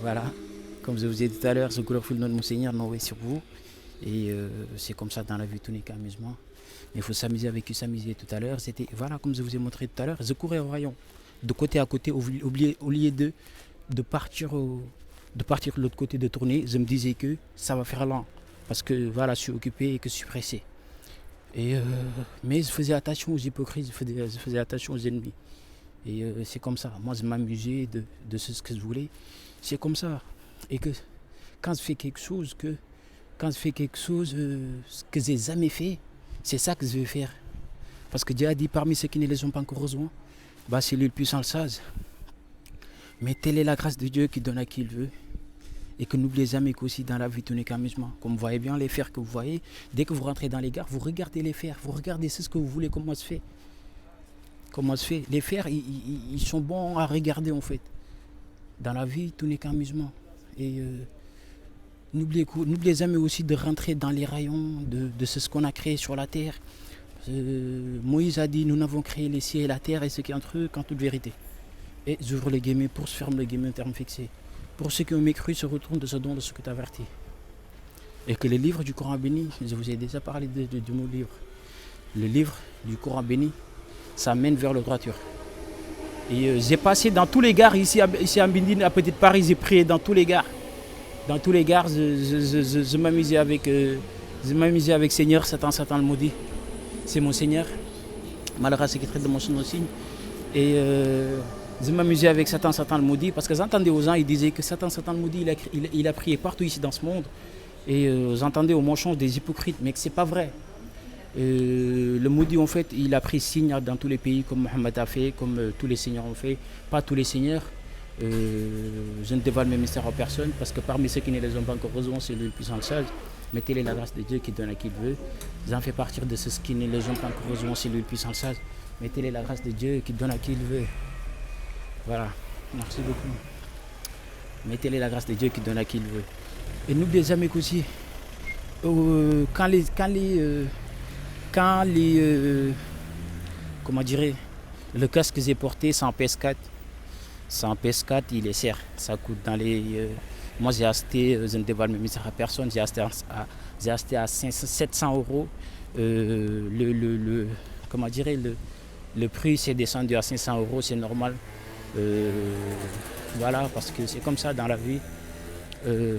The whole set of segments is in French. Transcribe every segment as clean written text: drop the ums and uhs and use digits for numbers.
Voilà. Comme je vous ai dit tout à l'heure, ce glorifie le nom de mon Seigneur, non sur vous. Et c'est comme ça dans la vie, tout n'est qu'amusement. Mais il faut s'amuser avec qui s'amuser tout à l'heure. C'était, voilà, comme je vous ai montré tout à l'heure, je courais au rayon, de côté à côté, au lieu de partir de partir de l'autre côté de tourner, je me disais que ça va faire lent. Parce que voilà, je suis occupé et que je suis pressé. Et mais je faisais attention aux hypocrites, je faisais attention aux ennemis. Et c'est comme ça. Moi, je m'amusais de ce que je voulais. C'est comme ça. Et que quand je fais quelque chose, quand je fais quelque chose que j'ai jamais fait, c'est ça que je vais faire. Parce que Dieu a dit parmi ceux qui ne les ont pas encore rejoints, bah, c'est lui le puissant le sage. Mais telle est la grâce de Dieu qui donne à qui il veut. Et que n'oubliez jamais qu'aussi dans la vie, tout n'est qu'amusement. Comme vous voyez bien les fers que vous voyez, dès que vous rentrez dans les gares, vous regardez les fers, vous regardez ce que vous voulez, comment se fait. Comment se fait. Les fers, ils sont bons à regarder en fait. Dans la vie, tout n'est qu'amusement. Et n'oubliez jamais aussi de rentrer dans les rayons de ce qu'on a créé sur la terre. Moïse a dit, nous n'avons créé les cieux et la terre et ce qui est entre eux qu'en toute vérité. Et j'ouvre les guillemets pour se fermer les guillemets au terme fixé. Pour ceux qui ont mécru se retournent de ce don de ce que tu as averti. Et que les livres du Coran béni, je vous ai déjà parlé de mon livre. Le livre du Coran béni, ça mène vers le droiture. Et j'ai passé dans tous les gares ici à Mbindine, à Petite Paris, j'ai prié dans tous les gares. Dans tous les gares, je m'amusais avec Seigneur, Satan le maudit. C'est mon Seigneur. Malheureusement, c'est qui traite de mon signe. Et je m'amusais avec Satan le maudit parce que j'entendais aux gens, ils disaient que Satan le maudit, il a prié partout ici dans ce monde. Et j'entendais au mensonge des hypocrites, mais que c'est pas vrai. Le maudit, en fait, il a pris signe dans tous les pays, comme Mohammed a fait, comme tous les seigneurs ont fait. Pas tous les seigneurs. Je ne dévoile mes mystères en personne, parce que parmi ceux qui ne les ont pas encore rejoints, c'est le puissant seul. Mettez-les la grâce de Dieu qui donne à qui il veut. J'en fais partir de ceux qui ne les ont pas encore rejoints, c'est le puissant seul. Mettez-les la grâce de Dieu qui donne à qui il veut. Voilà. Merci beaucoup. Mettez-les la grâce de Dieu qui donne à qui il veut. Et n'oubliez jamais qu'aussi, quand comment dirais, le casque que j'ai porté sans PS4, il est cher. Ça coûte dans les. Moi j'ai acheté, je ne dévoile mes mystères à personne, j'ai acheté à 700 euros. Comment dirais, le prix s'est descendu à 500 euros, c'est normal. Voilà, parce que c'est comme ça dans la vie.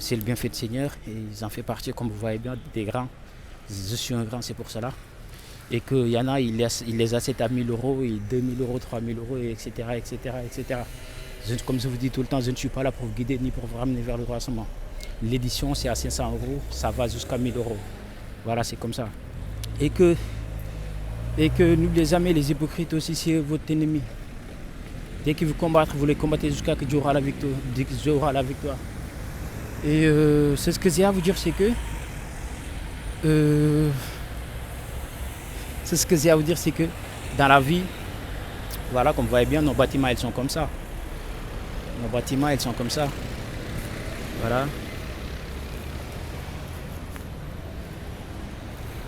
C'est le bienfait du Seigneur et ils en font partie, comme vous voyez bien, des grands. Je suis un grand, c'est pour cela. Et qu'il y en a, ils les achètent à 1000 euros, et 2000 euros, 3000 euros, etc. etc., etc. Comme je vous dis tout le temps, je ne suis pas là pour vous guider ni pour vous ramener vers le droitement. L'édition, c'est à 500 euros, ça va jusqu'à 1000 euros. Voilà, c'est comme ça. Et que n'oubliez jamais, les hypocrites aussi, c'est votre ennemi. Dès qu'ils vous combattent, vous les combattez jusqu'à que Dieu aura la victoire. Et c'est ce que j'ai à vous dire, c'est que dans la vie, voilà, comme vous voyez bien, nos bâtiments, ils sont comme ça. Voilà.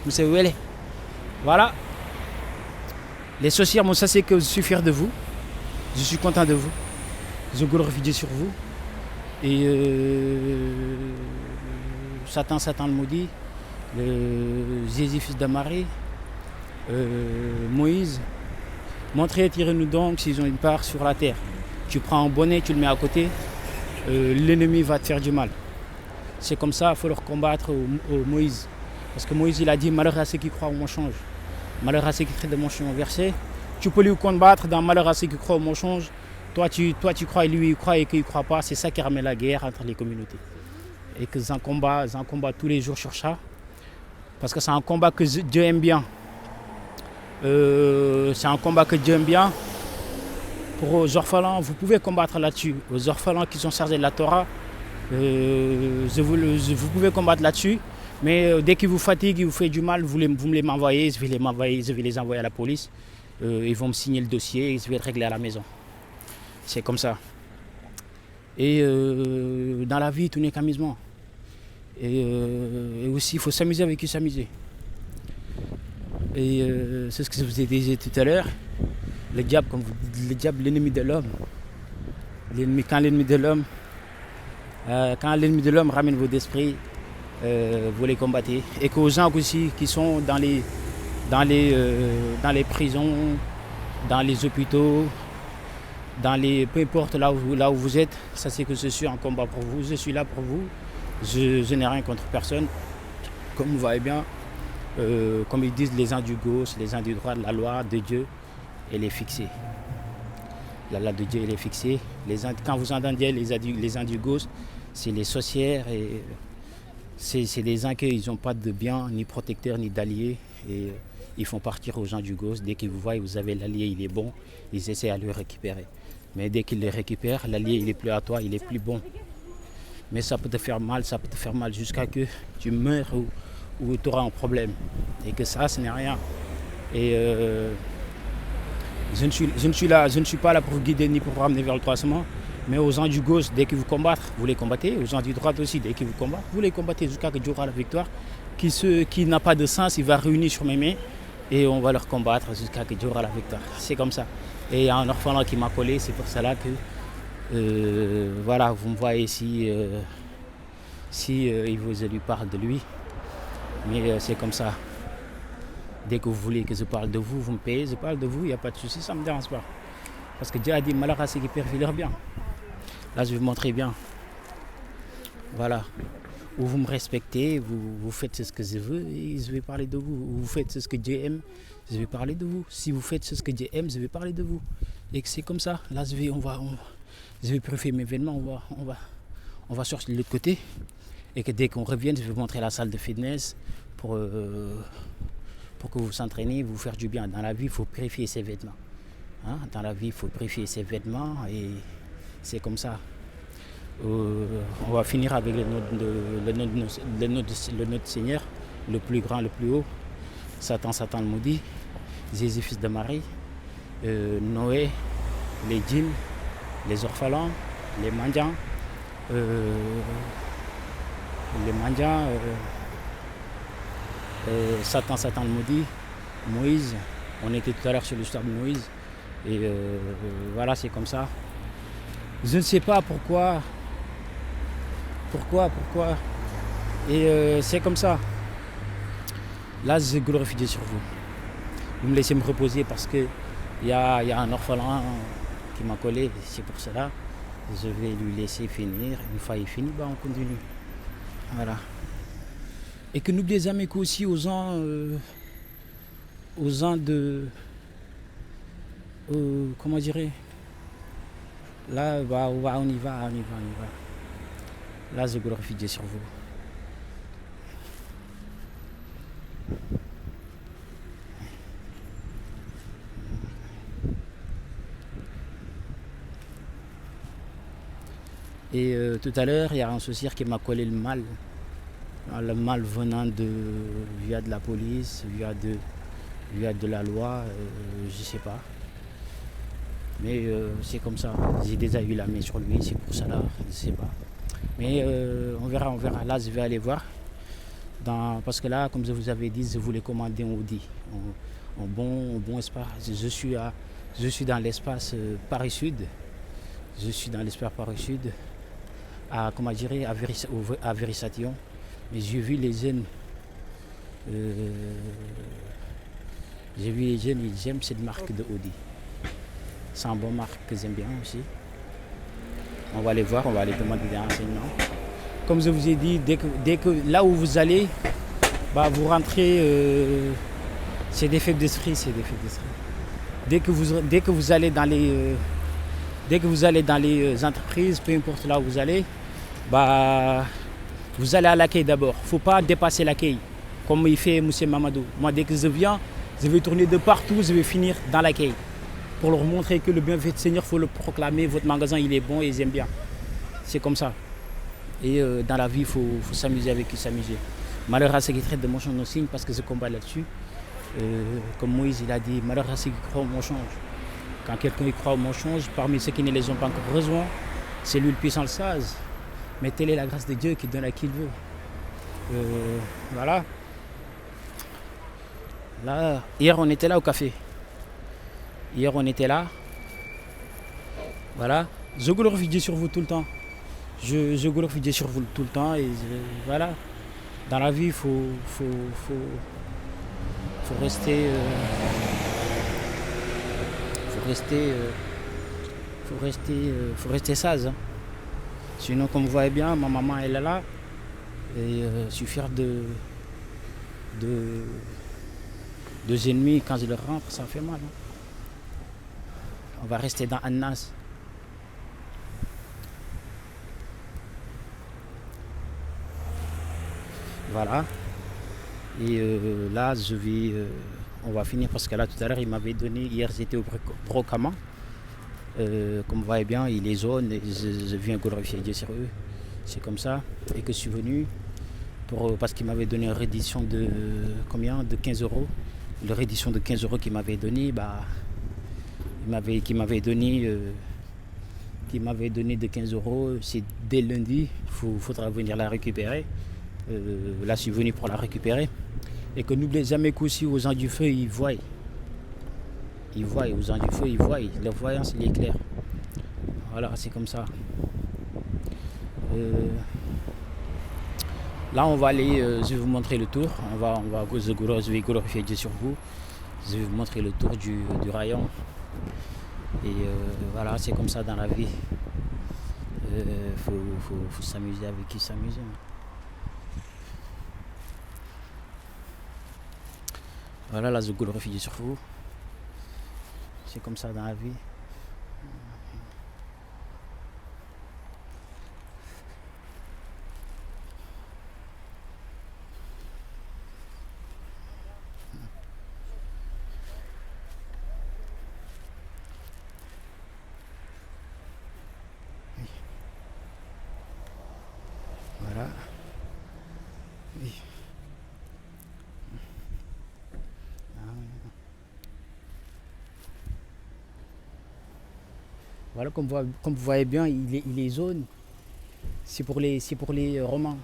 Vous savez où elle est. Voilà. Les sorcières m'ont sacé que je suis fier de vous. Je suis content de vous. Je glorifie Dieu sur vous. Et Satan le maudit, Jésus fils de Marie, Moïse, montrez, tirez-nous donc s'ils ont une part sur la terre. Tu prends un bonnet, tu le mets à côté, l'ennemi va te faire du mal. C'est comme ça, il faut leur combattre au Moïse. Parce que Moïse, il a dit, malheur à ceux qui croient au mensonge. Malheur à ceux qui traitent de mensonge versé. Tu peux lui combattre dans malheur à ceux qui croient au mensonge. Toi, tu crois et lui, il croit et qu'il ne croit pas. C'est ça qui ramène la guerre entre les communautés. Et que j'en combat tous les jours sur ça. Parce que c'est un combat que Dieu aime bien. Pour aux orphelins, vous pouvez combattre là-dessus. Aux orphelins qui sont chargés de la Torah, vous pouvez combattre là-dessus. Mais dès qu'ils vous fatiguent, ils vous font du mal, vous me les m'envoyez, je vais les envoyer à la police. Ils vont me signer le dossier et je vais le régler à la maison. C'est comme ça. Et dans la vie, tout n'est qu'amusement. Et aussi, il faut s'amuser avec qui s'amuser. Et c'est ce que je vous ai dit tout à l'heure. Le diable, l'ennemi de l'homme. Quand l'ennemi de l'homme Quand l'ennemi de l'homme ramène vos esprits, vous les combattez. Et qu'aux gens aussi qui sont dans les prisons, dans les hôpitaux, peu importe là où vous êtes, sachez que je suis en combat pour vous, je suis là pour vous. Je n'ai rien contre personne. Comme vous voyez bien, comme ils disent les gens du gauche, les gens du droit, la loi de Dieu, elle est fixée. La loi de Dieu, elle est fixée. Quand vous entendez les gens du gauche, c'est les sorcières et c'est des gens qui n'ont pas de bien, ni protecteurs, ni d'alliés. Et ils font partir aux gens du gauche. Dès qu'ils vous voient, vous avez l'allié, il est bon, ils essaient à le récupérer. Mais dès qu'ils le récupèrent, l'allié, il n'est plus à toi, il est plus bon. Mais ça peut te faire mal jusqu'à que tu meurs ou tu auras un problème. Et que ça, ce n'est rien. Et je ne suis pas là pour vous guider ni pour vous ramener vers le croissement. Mais aux gens du gauche, dès qu'ils vous combattent, vous les combattez. Aux gens du droit aussi, dès qu'ils vous combattent, vous les combattez jusqu'à que Dieu aura la victoire. Qui n'a pas de sens, il va réunir sur mes mains et on va leur combattre jusqu'à que Dieu aura la victoire. C'est comme ça. Et il y a un orphelin qui m'a collé, c'est pour cela que voilà, vous me voyez ici, je lui parle de lui. Mais c'est comme ça. Dès que vous voulez que je parle de vous, vous me payez, je parle de vous, il n'y a pas de souci, ça ne me dérange pas. Parce que Dieu a dit, malheur à ceux qui perfident leur bien. Là, je vais vous montrer bien. Voilà. Où vous me respectez, vous faites ce que je veux et je vais parler de vous. Où vous faites ce que Dieu aime, je vais parler de vous. Si vous faites ce que Dieu aime, je vais parler de vous. Et que c'est comme ça. Là, je vais purifier mes vêtements, on va sortir de l'autre côté. Et que dès qu'on revienne, je vais vous montrer la salle de fitness pour que vous s'entraînez, vous faire du bien. Dans la vie, il faut purifier ses vêtements. Hein? Dans la vie, il faut purifier ses vêtements et c'est comme ça. On va finir avec le nom de Seigneur, le plus grand, le plus haut. Satan le maudit. Jésus, fils de Marie. Noé, les djinns, les orphelins, les mendiants. Satan le maudit. Moïse. On était tout à l'heure sur l'histoire de Moïse. Et voilà, c'est comme ça. Je ne sais pas pourquoi. Et c'est comme ça. Là, je glorifie Dieu sur vous. Vous me laissez me reposer parce qu'il y a un orphelin qui m'a collé. C'est pour cela. Je vais lui laisser finir. Une fois il finit, on continue. Voilà. Et que n'oubliez jamais qu'aussi aux gens de... comment dirais là, on y va. Là, je glorifie Dieu sur vous. Et tout à l'heure, il y a un sorcier qui m'a collé le mal. Le mal venant via de la police, via de la loi, je ne sais pas. Mais c'est comme ça. J'ai déjà eu la main sur lui, c'est pour ça là, je ne sais pas. Mais on verra. Là, je vais aller voir. Parce que là, comme je vous avais dit, je voulais commander un Audi. Un bon espace. Je suis dans l'espace Paris Sud. Je suis dans l'espace Paris Sud. À Vérisation. Mais j'ai vu les jeunes. Ils aiment cette marque de Audi. C'est une bonne marque que j'aime bien aussi. On va aller voir, on va aller demander des renseignements. Comme je vous ai dit, dès que là où vous allez, vous rentrez, c'est des faibles d'esprit, Dès que vous allez dans les entreprises, peu importe là où vous allez, vous allez à l'accueil d'abord. Il ne faut pas dépasser l'accueil, comme il fait M. Mamadou. Moi, dès que je viens, je vais tourner de partout, je vais finir dans l'accueil. Pour leur montrer que le bienfait du Seigneur, il faut le proclamer. Votre magasin, il est bon et ils aiment bien. C'est comme ça. Et dans la vie, il faut s'amuser avec qui s'amuser. Malheur à ceux qui traitent de mon change nos signes parce que je combats là-dessus. Comme Moïse, il a dit, malheur à ceux qui croient au mensonge. Quand quelqu'un y croit au mensonge, parmi ceux qui ne les ont pas encore rejoints, c'est lui le puissant, le sage. Mais telle est la grâce de Dieu qui donne à qui il veut. Voilà. Là, hier, on était là au café. Hier, on était là. Voilà. Je glorifie Dieu sur vous tout le temps. je glorifie Dieu sur vous tout le temps. Voilà. Dans la vie, faut rester, faut rester, faut rester sage, hein. Sinon, comme vous voyez bien, ma maman elle est là. Et je suis fier de deux ennemis quand je leur rentre, ça fait mal, hein. On va rester dans Annas. Voilà. Et là, on va finir parce que là, tout à l'heure, il m'avait donné, hier, j'étais au Brocama. Comme vous voyez bien, il est zone, et je viens glorifier Dieu sur eux. C'est comme ça. Et que je suis venu parce qu'il m'avait donné une réédition de combien? De 15 euros. La réédition de 15 euros qu'il m'avait donné, qui m'avait donné de 15 euros, c'est dès lundi, il faudra venir la récupérer. Là, je suis venu pour la récupérer. Et que n'oubliez jamais qu'aussi aux gens du feu, ils voient. Ils voient, aux gens du feu, ils voient. Leur voyance, il est clair. Voilà, c'est comme ça. Là, on va aller, je vais vous montrer le tour. Je vais glorifier Dieu sur vous. Je vais vous montrer le tour du rayon. Et voilà, c'est comme ça dans la vie. Faut s'amuser avec qui s'amuser. Voilà, là, je glorifie Dieu sur vous. C'est comme ça dans la vie. Voilà. Oui. Voilà, comme vous voyez bien, il est jaune. C'est pour les romans.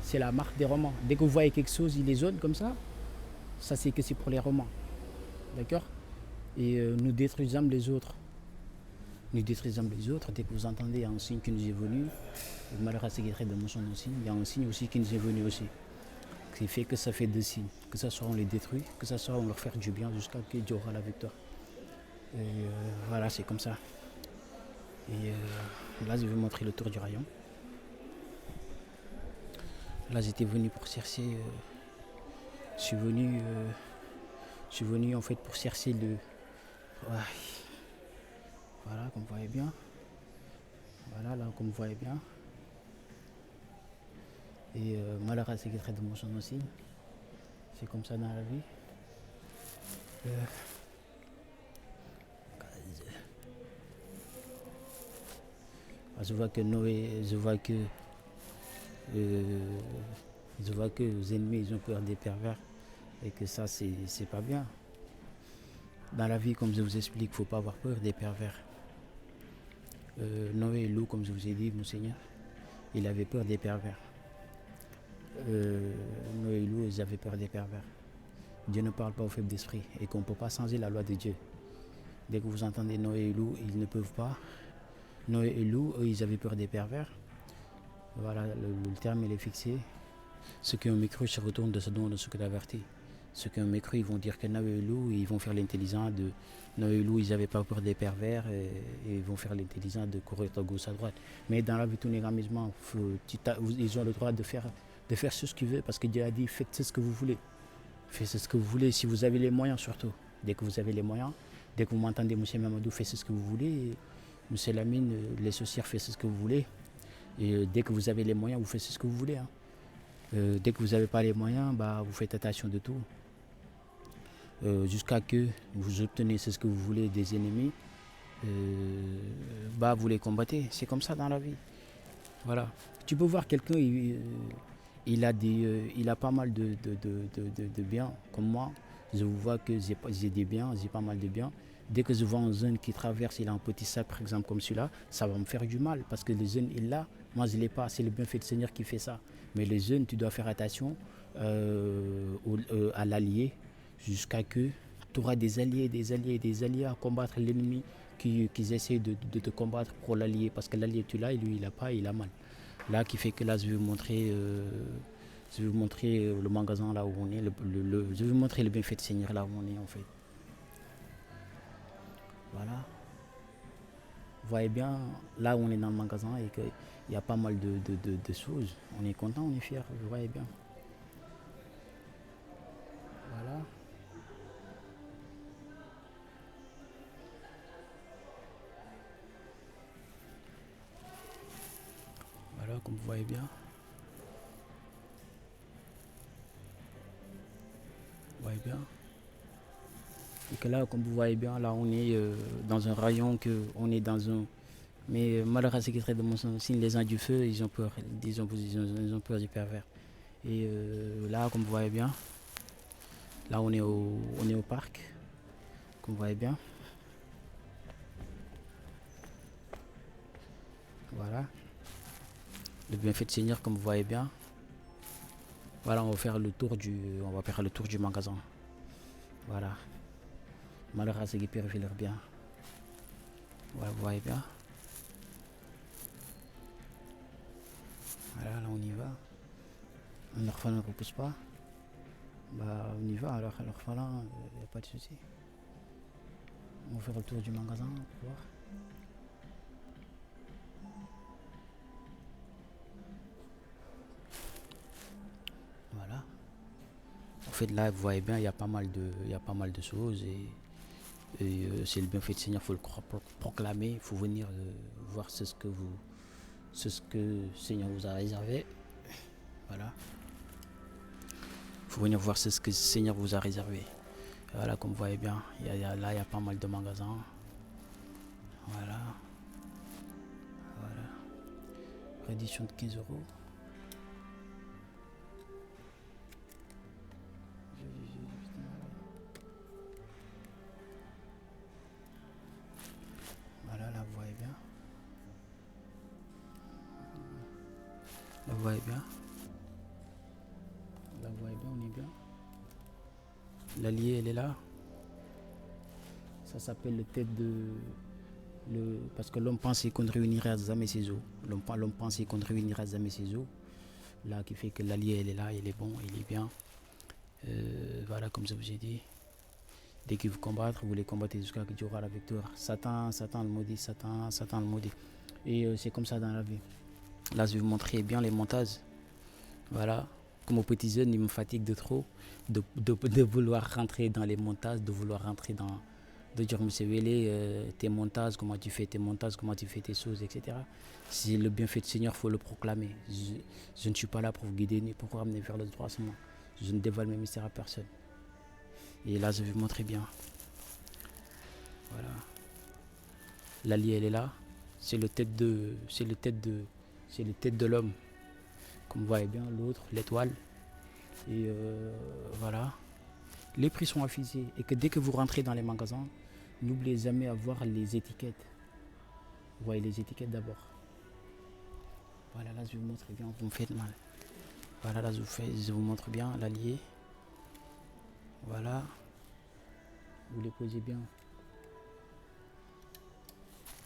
C'est la marque des romans. Dès que vous voyez quelque chose, il est jaune comme ça c'est que c'est pour les romans. D'accord? Et nous détruisons les autres. Nous détruisons les autres. Dès que vous entendez un signe qui nous est venu, malheureusement, c'est de mon son aussi. Il y a un signe aussi qui nous est venu aussi. Qui fait que ça fait deux signes. Que ce soit on les détruit, que ce soit on leur fait du bien jusqu'à ce qu'il y aura la victoire. Et voilà, c'est comme ça. Et là, je vais vous montrer le tour du rayon. Là, j'étais venu pour chercher. Je suis venu en fait pour chercher le. Ouais. Voilà, comme vous voyez bien. Voilà, là, comme vous voyez bien. Et malheureusement, c'est très de mon son aussi. C'est comme ça dans la vie. Je vois que Noé, je vois que les ennemis ils ont peur des pervers et que ça c'est pas bien. Dans la vie, comme je vous explique, il ne faut pas avoir peur des pervers. Noé et Loup, comme je vous ai dit, mon Seigneur, il avait peur des pervers. Noé et Loup, ils avaient peur des pervers. Dieu ne parle pas aux faibles d'esprit et qu'on ne peut pas changer la loi de Dieu. Dès que vous entendez Noé et Loup, ils ne peuvent pas. Noé et Loup, eux, ils avaient peur des pervers. Voilà, le terme il est fixé. Ceux qui ont mécru se retournent de ce dont de ce que d'averti. Ceux qui ont mécru, ils vont dire que Noé et Loup, ils vont faire l'intelligent de Noé et Loup, ils n'avaient pas peur des pervers et ils vont faire l'intelligent de courir de gauche à droite. Mais dans la vie, tout négativement, ils ont le droit de faire ce qu'ils veulent parce que Dieu a dit faites ce que vous voulez. Faites ce que vous voulez si vous avez les moyens surtout. Dès que vous avez les moyens, dès que vous m'entendez, M. Mamadou, faites ce que vous voulez. M. Lamine, les sorcières, faites ce que vous voulez. Et dès que vous avez les moyens, vous faites ce que vous voulez. Hein. Dès que vous n'avez pas les moyens, vous faites attention de tout. Jusqu'à que vous obtenez ce que vous voulez des ennemis, vous les combattez. C'est comme ça dans la vie. Voilà. Tu peux voir quelqu'un, il a pas mal de biens, comme moi. Je vous vois que j'ai des biens, j'ai pas mal de biens. Dès que je vois un jeune qui traverse, il a un petit sac, par exemple, comme celui-là, ça va me faire du mal. Parce que le jeune, il l'a, moi, je ne l'ai pas. C'est le bienfait du Seigneur qui fait ça. Mais les jeunes, tu dois faire attention à l'allié, jusqu'à que tu auras des alliés à combattre l'ennemi qu'ils essaient de te combattre pour l'allié, parce que l'allié tu l'as et lui il a pas, il a mal. Là qui fait que là je vais vous montrer, le magasin là où on est, je vais vous montrer le bienfait de Seigneur là où on est en fait. Voilà. Vous voyez bien là où on est dans le magasin et qu'il y a pas mal de choses. On est content, on est fier, vous voyez bien. Voilà. Voilà, comme vous voyez bien. Vous voyez bien. Et que là, comme vous voyez bien, là on est dans un rayon que on est dans un. Mais malheureusement, ce qui serait de mon signe, les gens du feu, ils ont peur, ils ont peur du pervers. Et là, comme vous voyez bien, là on est au parc, comme vous voyez bien. Voilà. Le bienfait de Seigneur, comme vous voyez bien. Voilà, on va faire le tour du magasin. Voilà. Malheureusement, ce qui peut leur bien. Voilà, vous voyez bien. Voilà, là on y va. Un orphelin ne repousse pas. Bah on y va, alors l'orphelin, il n'y a pas de souci. On va faire le tour du magasin pour voir. Voilà. En fait là vous voyez bien, il y a pas mal de choses et c'est le bienfait du Seigneur, il faut le proclamer, il faut venir voir ce que le Seigneur vous a réservé. Voilà. Il faut venir voir ce que le Seigneur vous a réservé. Voilà, comme vous voyez bien, là il y a pas mal de magasins. Voilà. Voilà. Réduction de 15 euros. Voilà, là vous voyez bien. Là vous voyez bien. Là vous voyez bien, on est bien. L'allié elle est là. Ça s'appelle le tête de. Parce que l'homme pensait qu'on réunirait jamais ses os. L'homme pensait qu'on réunirait jamais ses os. Là qui fait que l'allié elle est là, il est bon, il est bien. Voilà, comme je vous ai dit. Dès qu'il vous combattre, vous les combattez jusqu'à qu'il y aura la victoire. Satan le maudit, Satan le maudit. Et c'est comme ça dans la vie. Là, je vais vous montrer bien les montages. Voilà. Comme aux petits jeunes, ils me fatiguent de trop. De vouloir rentrer dans les montages, de vouloir rentrer dans. De dire, monsieur Wélé, tes montages, comment tu fais tes montages, comment tu fais tes choses, etc. C'est le bienfait du Seigneur, il faut le proclamer. Je ne suis pas là pour vous guider ni pour vous ramener vers le droit chemin. Je ne dévoile mes mystères à personne. Et là, je vais vous montrer bien. Voilà. L'allié, elle est là. C'est le tête de l'homme. Comme vous voyez bien, l'autre, l'étoile. Et voilà. Les prix sont affichés. Et que dès que vous rentrez dans les magasins, n'oubliez jamais à voir les étiquettes. Vous voyez les étiquettes d'abord. Voilà, là, je vais vous montrer bien. Vous me faites mal. Voilà, là, je vous montre bien l'allié. Voilà. Vous les posez bien.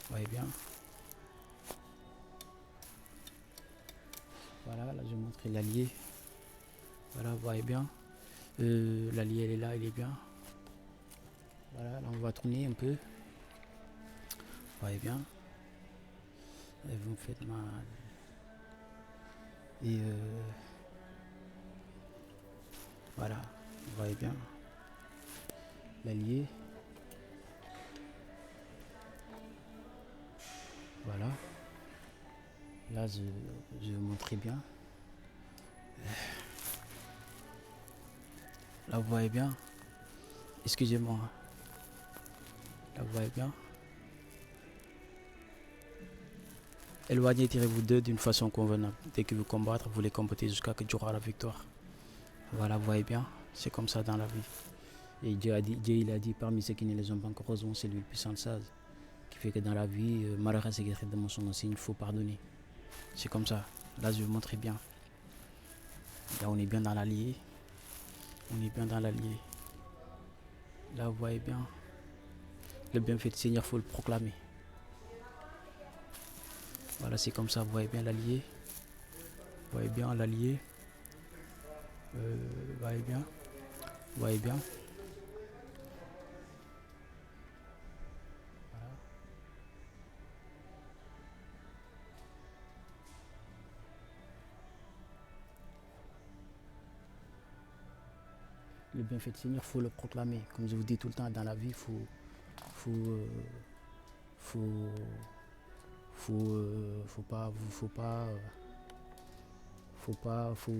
Vous voyez bien. Voilà, là je vais montrer l'allié. Voilà, vous voyez bien. L'allié elle est là, il est bien. Voilà, là on va tourner un peu. Vous voyez bien. Et vous me faites mal. Et voilà, vous voyez bien. L'allié. Voilà. Là je vais vous montrer bien. Là vous voyez bien. Excusez-moi. Là vous voyez bien. Éloignez, tirez-vous d'eux d'une façon convenable. Dès que vous combattre, vous les combattez jusqu'à que Dieu aura la victoire. Voilà, vous voyez bien. C'est comme ça dans la vie. Et Dieu il a dit, parmi ceux qui ne les ont pas encore rejoints, c'est lui le puissant sage. Qui fait que dans la vie, malheureusement, c'est de mon son aussi, il faut pardonner. C'est comme ça. Là, je vais vous montrer bien. Là, on est bien dans l'allié. On est bien dans l'allié. Là, vous voyez bien. Le bienfait du Seigneur, il faut le proclamer. Voilà, c'est comme ça, vous voyez bien l'allié. Vous voyez bien l'allié. Vous voyez bien. Vous voyez bien. Voilà. Le bienfait du Seigneur, il faut le proclamer. Comme je vous dis tout le temps, dans la vie, faut, faut, faut pas, faut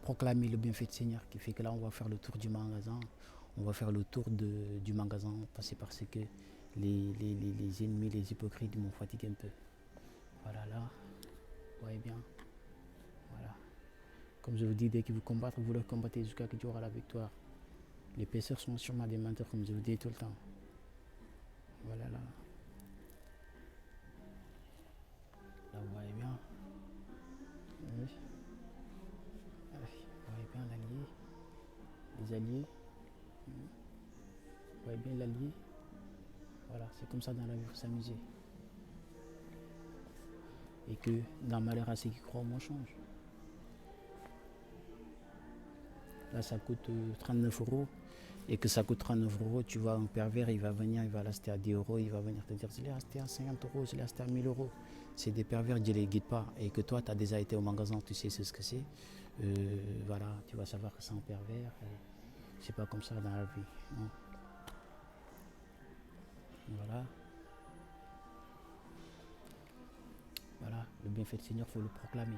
proclamer le bienfait du Seigneur, qui fait que là, on va faire le tour du magasin. On va faire le tour du magasin, parce que les ennemis, les hypocrites m'ont fatigué un peu. Voilà, là, vous voyez bien. Voilà. Comme je vous dis, dès qu'ils vous combattent, vous leur combattez jusqu'à que Dieu aura la victoire. Les pécheurs sont sûrement des menteurs, comme je vous dis tout le temps. Voilà, là. Là, vous voyez bien. Oui. Vous voyez bien l'allié. Les alliés. Vous voyez bien l'allié. Voilà, c'est comme ça dans la vie, il faut s'amuser. Et que dans malheur à ceux qui croient, on change. Là, ça coûte 39 euros. Et que ça coûte 39 euros, tu vois, un pervers, il va venir, il va l'acheter à 10 euros, il va venir te dire, je l'ai acheté à 50 euros, je l'ai acheté à 1000 euros. C'est des pervers, Dieu ne les guide pas. Et que toi, tu as déjà été au magasin, tu sais ce que c'est. Voilà, tu vas savoir que c'est un pervers. C'est pas comme ça dans la vie. Non. Voilà. Voilà, le bienfait du Seigneur, il faut le proclamer.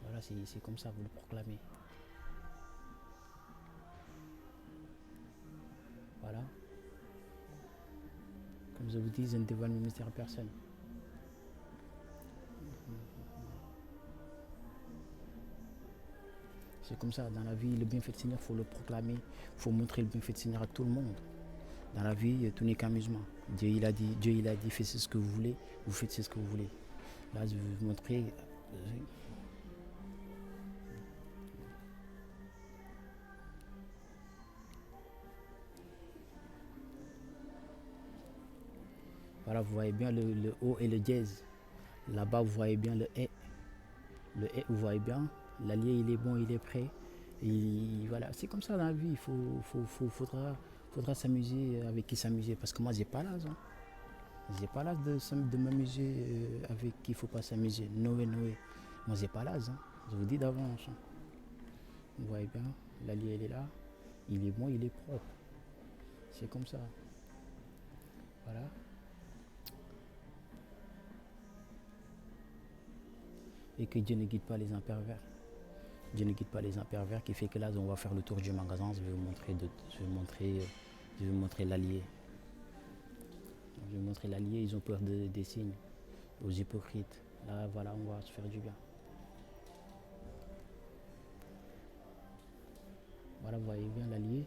Voilà, c'est comme ça, vous le proclamez. Voilà. Comme je vous dis, je ne dévoile mes mystères à personne. C'est comme ça, dans la vie, le bienfait du Seigneur, il faut le proclamer. Il faut montrer le bienfait du Seigneur à tout le monde. Dans la vie, tout n'est qu'amusement. Dieu il a dit, faites ce que vous voulez, vous faites ce que vous voulez. Là, je vais vous montrer. Voilà, vous voyez bien le haut et le dièse. Là-bas, vous voyez bien le et. Le et, vous voyez bien. L'allié, il est bon, il est prêt. Et voilà, c'est comme ça dans la vie. Faudra s'amuser avec qui s'amuser. Parce que moi, j'ai pas l'âge. Hein. J'ai pas l'âge de m'amuser avec qui il faut pas s'amuser. Noé. Moi, j'ai pas l'âge. Hein. Je vous dis d'avance. Hein. Vous voyez bien, l'allié, il est là. Il est bon, il est propre. C'est comme ça. Voilà. Et que Dieu ne guide pas les impervers. Dieu ne guide pas les impervers, qui fait que là, on va faire le tour du magasin. Je vais vous montrer l'allié. Je vais vous montrer l'allié. Ils ont peur des signes, aux hypocrites. Là, voilà, on va se faire du bien. Voilà, vous voyez bien l'allié.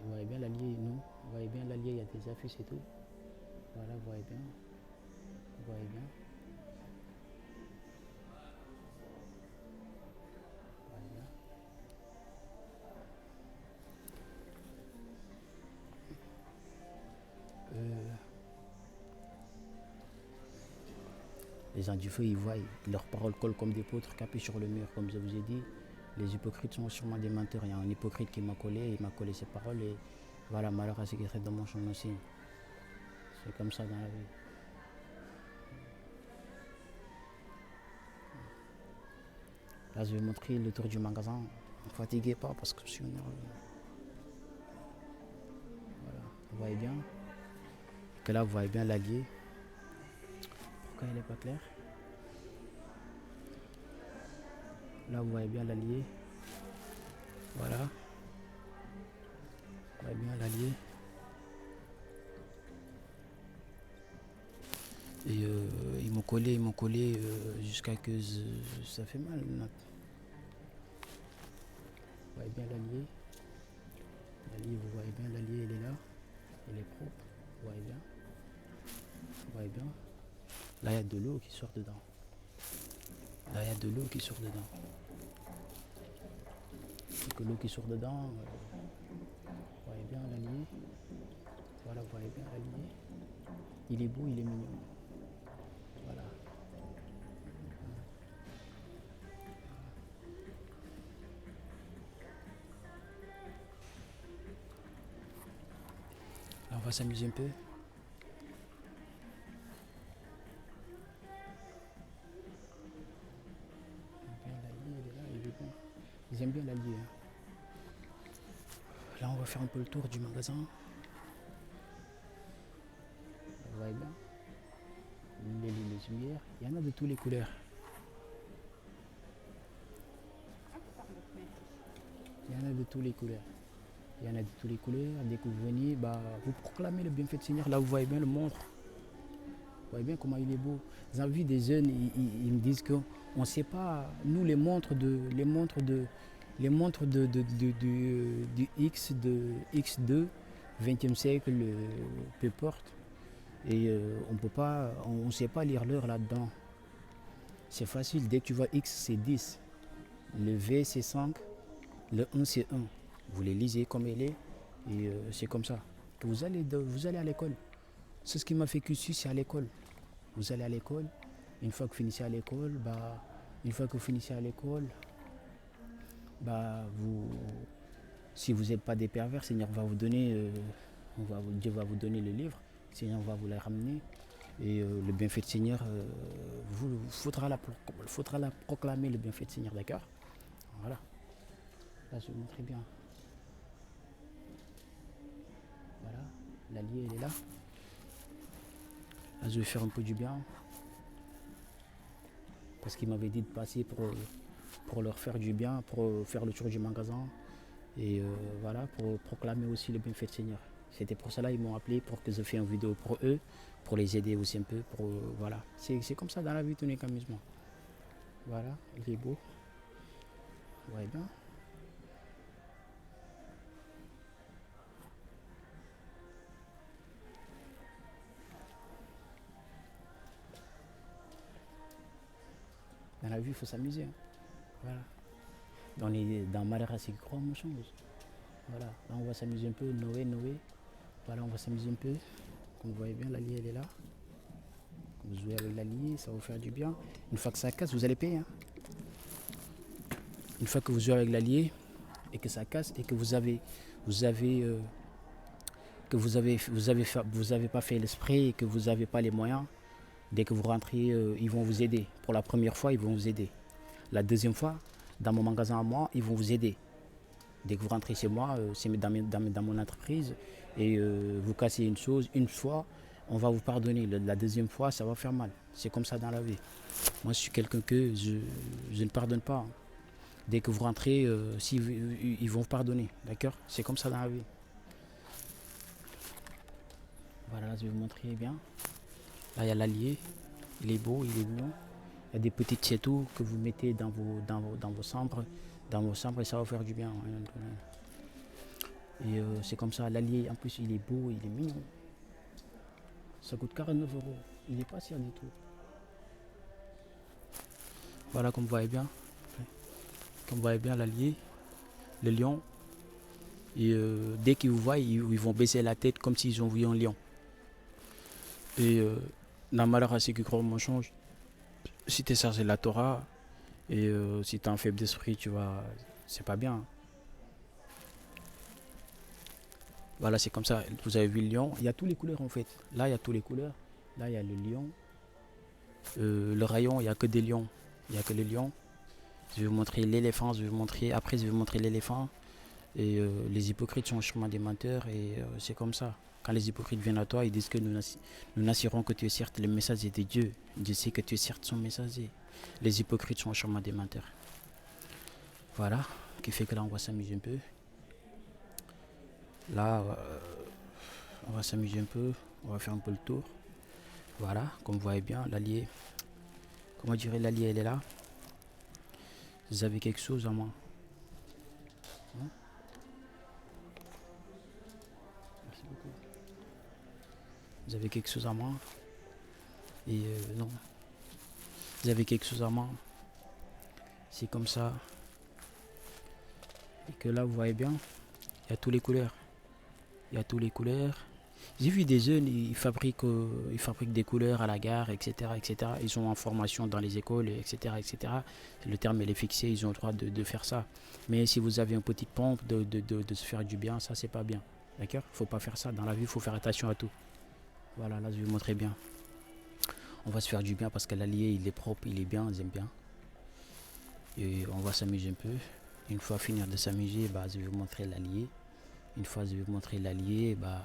Vous voyez bien l'allié, non. Vous voyez bien l'allié, il y a des affiches et tout. Voilà, vous voyez bien. Vous voyez bien. Les gens du feu, ils voient, leurs paroles collent comme des poutres capées sur le mur. Comme je vous ai dit, les hypocrites sont sûrement des menteurs. Il y a un hypocrite qui m'a collé, il m'a collé ses paroles et voilà, malheur à ceux qui traitent de mon chemin aussi. C'est comme ça dans la vie. Là, je vais montrer le tour du magasin. Ne fatiguez pas parce que je suis nerveux. Voilà, vous voyez bien. Que là, vous voyez bien l'allié. Pourquoi il n'est pas clair? Là, vous voyez bien l'allié. Voilà. Vous voyez bien l'allié. Et ils m'ont collé jusqu'à que ça fait mal. Vous voyez bien l'allié. L'allié, vous voyez bien l'allié, il est là. Il est propre. Vous voyez bien. Vous voyez bien. Là, il y a de l'eau qui sort dedans. Là, il y a de l'eau qui sort dedans. et que l'eau qui sort dedans, vous voyez bien l'allié. Voilà, vous voyez bien l'allié. Il est beau, il est mignon. Voilà. Là, on va s'amuser un peu. L'allié, il est là, il est bien. Ils aiment bien l'allié. Hein. Là, on va faire un peu le tour du magasin. Vous voyez bien. Les lumières, il y en a de toutes les couleurs. Il y en a de toutes les couleurs. Il y en a de toutes les couleurs. Dès que vous venez, bah, vous proclamez le bienfait du Seigneur. Là, vous voyez bien le montre. Vous voyez bien comment il est beau. Vous avez vu des jeunes, ils me disent qu'on ne sait pas, nous, les montres du X2, 20e siècle, peu importe. Et on peut pas, on ne sait pas lire l'heure là-dedans. C'est facile, dès que tu vois X, c'est 10. Le V, c'est 5. Le 1, c'est 1. Vous les lisez comme il est. Et c'est comme ça. Vous allez à l'école. C'est ce qui m'a fait QC, c'est à l'école. Vous allez à l'école. Une fois que vous finissez à l'école, si vous n'êtes pas des pervers, Seigneur va vous donner, Dieu va vous donner le livre. Seigneur va vous les ramener. Et le bienfait du Seigneur, faudra la proclamer, le bienfait du Seigneur, d'accord? Voilà. Là, je vous montre bien. Voilà. L'allié, elle est là. Là, je vais faire un peu du bien. Parce qu'il m'avait dit de passer pour leur faire du bien, pour faire le tour du magasin. Et voilà, pour proclamer aussi le bienfait du Seigneur. C'était pour cela qu'ils m'ont appelé pour que je fasse une vidéo pour eux, pour les aider aussi un peu. Voilà. C'est comme ça dans la vie, tout n'est qu'amusement. Voilà, il est beau. Vous voyez bien. Dans la vie, il faut s'amuser. Hein. Voilà. Dans Malheur à ceux qui croient, on change. Voilà. Là, on va s'amuser un peu. Noé. Voilà, on va s'amuser un peu. Comme vous voyez bien, l'allié, elle est là. Vous jouez avec l'allié, ça va vous faire du bien. Une fois que ça casse, vous allez payer. Hein. Une fois que vous jouez avec l'allié et que ça casse et que vous avez pas fait l'esprit et que vous n'avez pas les moyens, dès que vous rentrez, ils vont vous aider. Pour la première fois, ils vont vous aider. La deuxième fois, dans mon magasin à moi, ils vont vous aider. Dès que vous rentrez chez moi, c'est dans mon entreprise, et vous cassez une chose, une fois, on va vous pardonner. La deuxième fois, ça va faire mal. C'est comme ça dans la vie. Moi, je suis quelqu'un que je ne pardonne pas. Dès que vous rentrez, ils vont vous pardonner. D'accord? C'est comme ça dans la vie. Voilà, là, je vais vous montrer bien. Là, il y a l'allié. Il est beau, il est mignon. Il y a des petites chétous que vous mettez dans vos chambres. Dans vos chambres, et ça va faire du bien. Et c'est comme ça, l'allié, en plus, il est beau, il est mignon. Ça coûte 49 €. Il n'est pas cher du tout. Voilà, comme vous voyez bien. Comme vous voyez bien, l'allié, le lion. Et dès qu'ils vous voient, ils vont baisser la tête comme s'ils ont vu un lion. Et dans Malheur à ceux qui croient au mensonge, si tu es chargé de la Torah, et si tu es un faible d'esprit, c'est pas bien. Voilà, c'est comme ça. Vous avez vu le lion. Il y a toutes les couleurs en fait. Là, il y a toutes les couleurs. Là, il y a le lion. Le rayon, il n'y a que des lions. Il n'y a que les lions. Je vais vous montrer l'éléphant. Après, je vais vous montrer l'éléphant. Et les hypocrites sont au chemin des menteurs. Et c'est comme ça. Quand les hypocrites viennent à toi, ils disent que nous n'assurons que tu es certes le messager de Dieu. Dieu sait que tu es certes son messager. Les hypocrites sont au chemin des menteurs. Voilà. Qui fait que là, on va s'amuser un peu. Là, on va s'amuser un peu. On va faire un peu le tour. Voilà. Comme vous voyez bien, l'allié. Comment dirais l'allié, elle est là. Vous avez quelque chose à moi. Hein? Merci beaucoup. Vous avez quelque chose à moi. Et non. Vous avez quelque chose à moi. C'est comme ça. Et que là, vous voyez bien, il y a toutes les couleurs. Il y a toutes les couleurs. J'ai vu des jeunes, ils fabriquent des couleurs à la gare, etc., etc. Ils sont en formation dans les écoles, etc., etc. Le terme il est fixé, ils ont le droit de faire ça. Mais si vous avez une petite pompe de se faire du bien, ça c'est pas bien. D'accord? Faut pas faire ça. Dans la vie, il faut faire attention à tout. Voilà, là je vais vous montrer bien. On va se faire du bien parce que l'allié il est propre, il est bien, j'aime bien. Et on va s'amuser un peu. Une fois finir de s'amuser, bah, je vais vous montrer l'allié. Une fois je vais vous montrer l'allié, bah,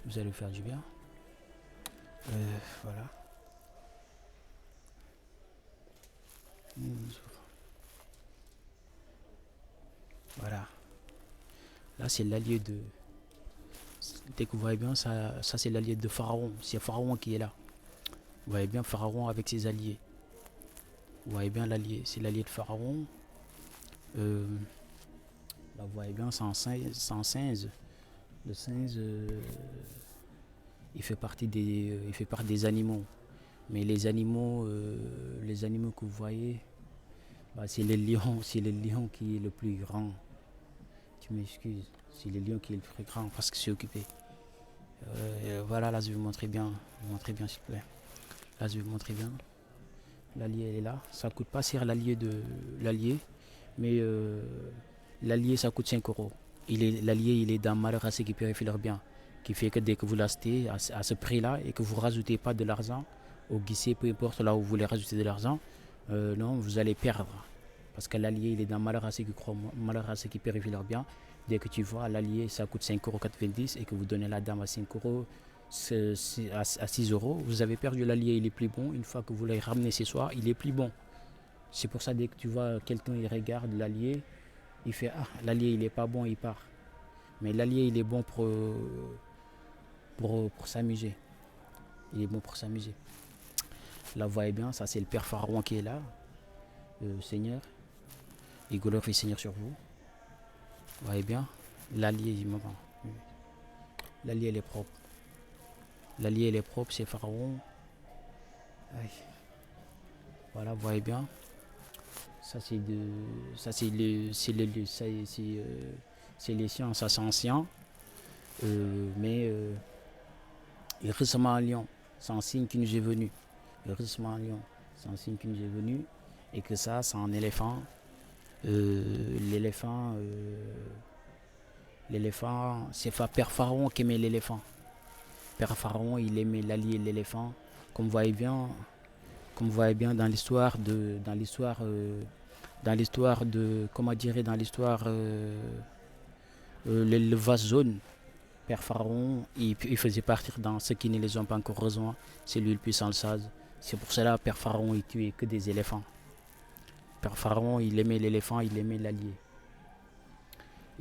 vous allez faire du bien. Voilà. Voilà. Là c'est l'allié de. Dès que vous voyez bien, ça c'est l'allié de Pharaon. C'est Pharaon qui est là. Vous voyez bien Pharaon avec ses alliés. Vous voyez bien l'allié, c'est l'allié de Pharaon. Là vous voyez bien, c'est en singe. Le singe, il fait partie des animaux. Mais les animaux que vous voyez, bah, c'est le lion, qui est le plus grand. Tu m'excuses, c'est le lion qui est le plus grand parce que c'est occupé. Voilà, là je vais vous montrer bien, s'il te plaît. Là je vais vous montrer bien. L'allié elle est là. Ça coûte pas cher l'allié mais l'allié ça coûte 5 euros. L'allié il est d'un malheur à ceux qui purifient leur bien, qui fait que dès que vous l'achetez à ce prix-là et que vous rajoutez pas de l'argent au guichet, peu importe là où vous voulez rajouter de l'argent, non, vous allez perdre. Parce que l'allié, il est dans malheur à ceux qui croient, malheur à ceux qui purifient leur bien. Dès que tu vois l'allié, ça coûte 5,90 € et que vous donnez la dame à 5 euros, à 6 euros, vous avez perdu l'allié, il est plus bon. Une fois que vous l'avez ramené ce soir, il est plus bon. C'est pour ça, dès que tu vois quelqu'un, il regarde l'allié, il fait ah, l'allié, il est pas bon, il part. Mais l'allié, il est bon pour s'amuser. Il est bon pour s'amuser. Là, vous voyez bien, ça c'est le père Pharaon qui est là, Seigneur. Et glorifie Seigneur sur vous. Vous voyez bien, l'allié, l'allié, elle est propre. L'allié, elle est propre, c'est Pharaon. Aïe. Voilà, vous voyez bien. Ça c'est les sciences, ça c'est ancien. Mais il ressemble à un lion. C'est un signe qui nous est venu. Il ressemble à un lion. C'est un signe qui nous est venu. Et que ça, c'est un éléphant. L'éléphant, c'est Père Pharaon qui aimait l'éléphant. Père Pharaon, il aimait l'allié l'éléphant. Comme vous voyez bien, dans l'histoire comment dire, dans l'histoire, le vase jaune, Père Pharaon, il faisait partir dans ceux qui ne les ont pas encore rejoints. C'est lui le puissant le sage. C'est pour cela Père Pharaon, il tuait que des éléphants. Père Pharaon, il aimait l'éléphant, il aimait l'allié.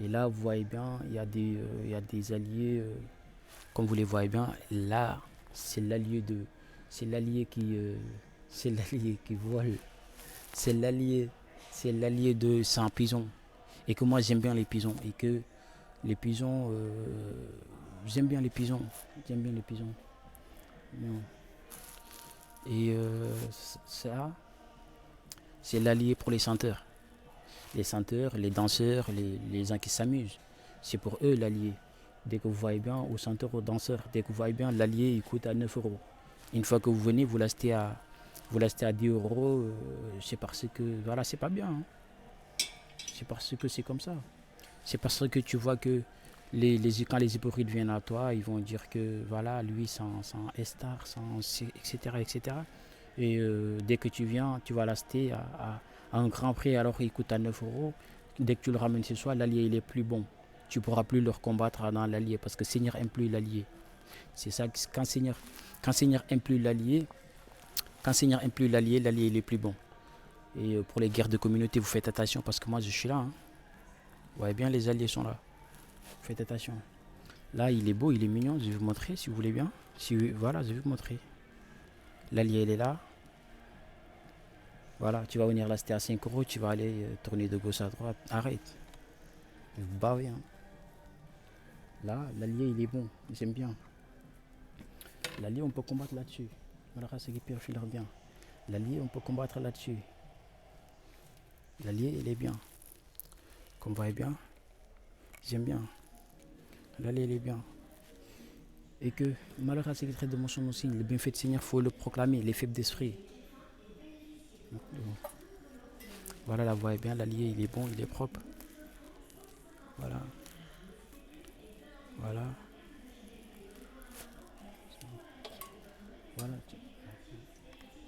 Et là, vous voyez bien, il y a des alliés, comme vous les voyez bien. Là, c'est l'allié c'est l'allié qui vole. C'est l'allié de Saint Pison. Et que moi, j'aime bien les pisons. Et que les pisons, j'aime bien les pisons. J'aime bien les pisons. Et ça, c'est l'allié pour les chanteurs. Les chanteurs, les danseurs, les gens qui s'amusent. C'est pour eux l'allié. Dès que vous voyez bien, aux chanteurs, aux danseurs, dès que vous voyez bien, l'allié il coûte à 9 euros. Une fois que vous venez, vous l'achetez à 10 euros. C'est parce que, voilà, c'est pas bien. Hein. C'est parce que c'est comme ça. C'est parce que tu vois que quand les hypocrites viennent à toi, ils vont dire que, voilà, lui, sans star, etc., etc. Et dès que tu viens, tu vas l'acheter à un grand prix, alors il coûte à 9 euros. Dès que tu le ramènes ce soir, l'allié il est plus bon. Tu ne pourras plus le combattre dans l'allié parce que Seigneur aime plus l'allié. C'est ça, quand Seigneur aime plus l'allié, l'allié il est plus bon. Et pour les guerres de communauté, vous faites attention parce que moi je suis là. Hein. Vous voyez bien, les alliés sont là. Faites attention. Là, il est beau, il est mignon. Je vais vous montrer si vous voulez bien. Voilà, je vais vous montrer. L'allié, il est là. Voilà, tu vas venir là, c'était à 5 euros. Tu vas aller tourner de gauche à droite. Arrête. Vous bavez. Hein. Là, l'allié, il est bon. J'aime bien. L'allié, on peut combattre là-dessus. Voilà, c'est qui purifie leur bien. L'allié, on peut combattre là-dessus. L'allié, il est bien. Comme vous voyez bien, j'aime bien. L'allié, il est bien. Et que, malgré ce secret de mon signe, le bienfait de Seigneur, il faut le proclamer, les faibles d'esprit. Voilà, là, vous voyez bien, l'allié, il est bon, il est propre. Voilà. Voilà. Voilà.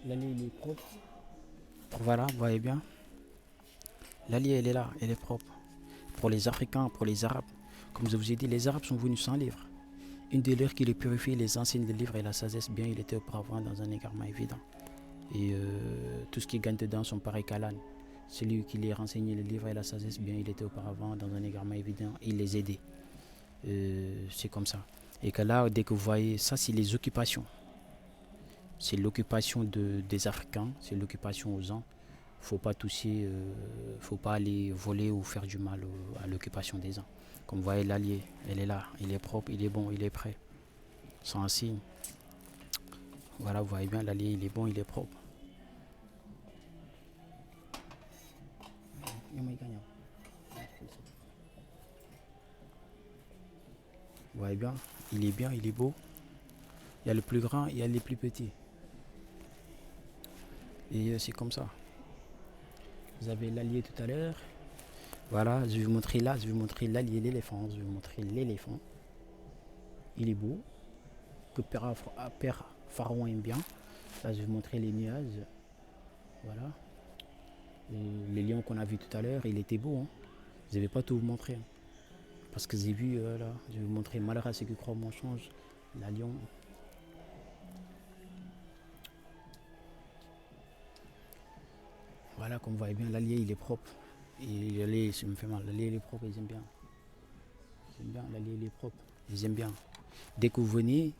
L'allié, il est propre. Voilà, vous voyez bien. L'allié, elle est là, elle est propre. Pour les Africains, pour les Arabes. Comme je vous ai dit, les Arabes sont venus sans livre. Une des leurs qui les purifie, les enseigne le livre et la sagesse, bien il était auparavant dans un égarement évident. Et tout ce qui gagne dedans sont pareils qu'à l'âne. Celui qui les renseignait le livre et la sagesse, bien il était auparavant dans un égarement évident, il les aidait. C'est comme ça. Et que là, dès que vous voyez, ça c'est les occupations. C'est l'occupation des Africains, c'est l'occupation aux ans. Faut pas toucher, faut pas aller voler ou faire du mal à l'occupation des uns. Comme vous voyez, l'allié, elle est là, il est propre, il est bon, il est prêt. Sans un signe. Voilà, vous voyez bien, l'allié, il est bon, il est propre. Vous voyez bien, il est beau. Il y a le plus grand, il y a les plus petits. Et c'est comme ça. Vous avez l'allié tout à l'heure. Voilà, je vais vous montrer là, je vais vous montrer l'allié, l'éléphant. Je vais vous montrer l'éléphant. Il est beau. Que Père Pharaon aime bien. Là, je vais vous montrer les nuages. Voilà. Et les lions qu'on a vus tout à l'heure, il était beau. Hein. Je ne vais pas tout vous montrer. Hein. Parce que j'ai vu, là, je vais vous montrer malheur à ceux qui croient au mensonge. La lion. Voilà, comme vous voyez bien, l'allié, il est propre. Et l'allié, ça me fait mal. L'allié, il est propre, ils aiment bien. Ils aiment bien, l'allié, il est propre. Ils aiment bien. Dès que vous venez,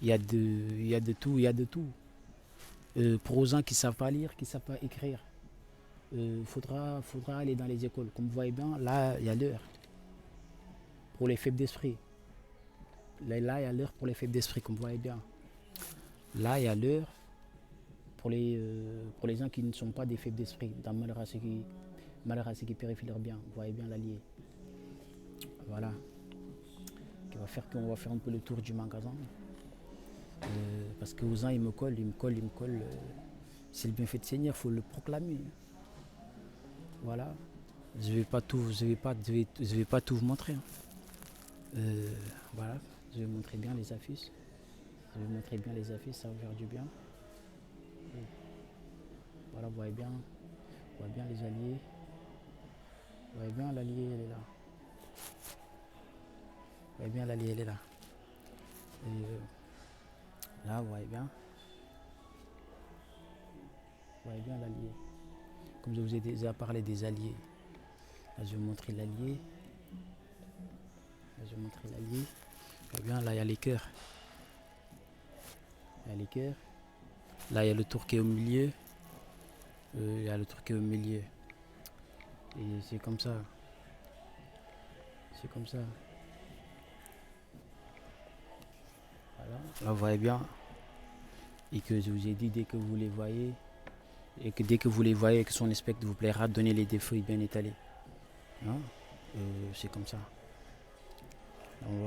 il y a de tout, il y a de tout. Pour aux gens qui ne savent pas lire, qui ne savent pas écrire, faudra aller dans les écoles. Comme vous voyez bien, là, il y a l'heure. Pour les faibles d'esprit. Là, il y a l'heure pour les faibles d'esprit, comme vous voyez bien. Là, il y a l'heure pour les gens qui ne sont pas des faibles d'esprit, dans malheur à ceux qui purifient leur bien. Vous voyez bien l'allié. Voilà. Qui va faire qu'on va faire un peu le tour du magasin. Parce que aux gens, ils me collent. C'est le bienfait de Seigneur, il faut le proclamer. Voilà. Je vais pas tout vous montrer. Hein. Voilà. Je vais montrer bien les affiches. Ça va faire du bien. Voilà, vous voyez bien les alliés. Vous voyez bien l'allié, elle est là. Vous voyez bien l'allié, elle est là. Et là, vous voyez bien. Vous voyez bien l'allié. Comme je vous ai déjà parlé des alliés. Là, je vais vous montrer l'allié. Vous voyez bien, là, il y a les cœurs. Là, il y a le tour qui est au milieu. Et c'est comme ça. Voilà. Là, vous voyez bien. Et que je vous ai dit, dès que vous les voyez, que son aspect vous plaira, donnez les défauts bien étalés. Hein? C'est comme ça. Là, on